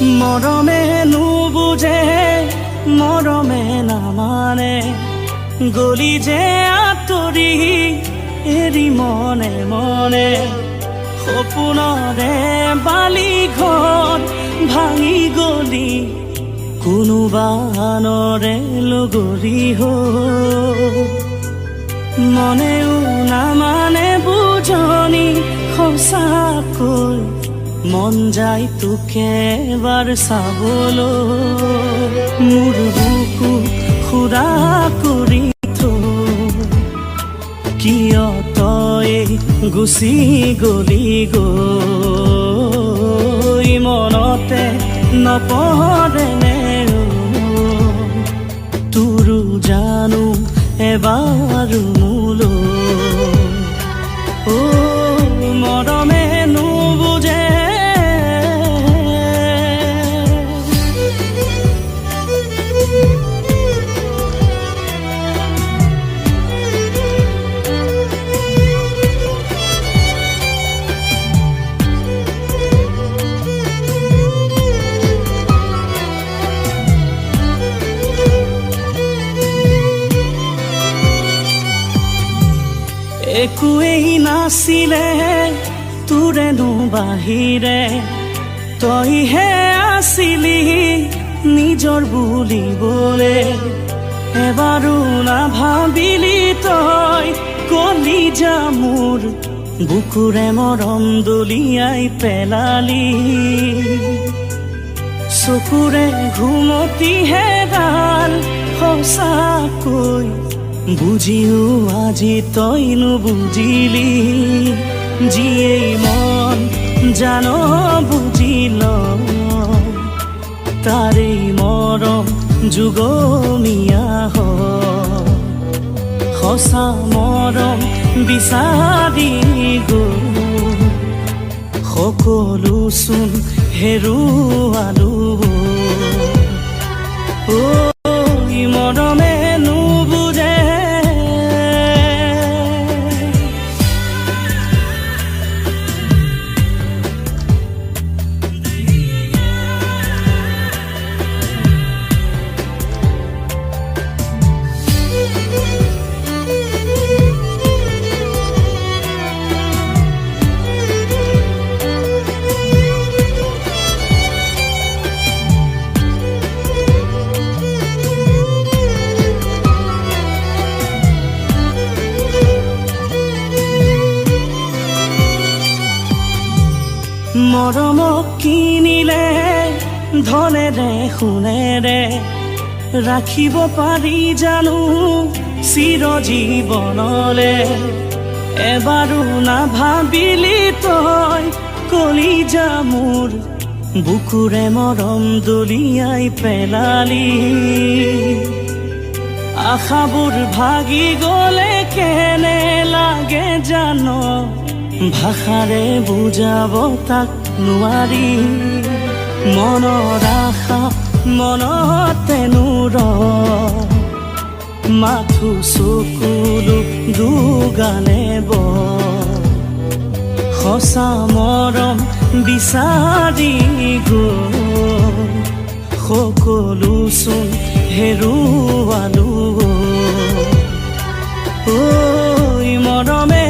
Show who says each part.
Speaker 1: মৰমে নুবুজে মৰমে নামানে গলি যে আঁতৰি এৰি মনে মনে সপোনৰে বালি ঘৰ ভাঙি গলি কোনোবা আনৰে লগৰী হ'ল মনেও নামানে বুজনি সঁচাকৈ মন যায় তোকে এবাৰ চাবলৈ মোৰ বুকু খুৰা কৰি কিয় তই গুচি গলি গৈ মনতে নপৰেনে তোৰো জানো এবাৰ মোলৈ মৰমে নুবুজে একোৱেই নাছিলে তোৰেনো বাহিৰে তইহে আছিলি নিজৰ বুলিবলে এবাৰো নাভাবিলি তই কলিজা মোৰ বুকুৰে মৰম দলিয়াই পেলালি চকুৰে ঘুমতি হেৰাল সঁচাকৈ বুজিও আজি তই নুবুজিলি যিয়েই মন জান বুজিল তাৰেই মৰম যুগমীয়া সঁচা মৰম বিচাৰি গ'ল সকলোচোন হেৰুৱালো মৰমে নুবুজে মৰমক কিনিলে ধনেৰে সোণেৰে ৰাখিব পাৰি জানো চিৰজীৱনলে এবাৰো নাভাবিলি তই কলিজা মোৰ বুকুৰে মৰম দলিয়াই পেলালি আশাবোৰ ভাগি গলে কেনে লাগে জান ভাষাৰে বুজাব তাক নোৱাৰি মনৰ আশা মনতেনো মাথো চকুলো দুগালে সঁচা মৰম বিচাৰি গ'ল সকলোচোন হেৰুৱালো মৰমে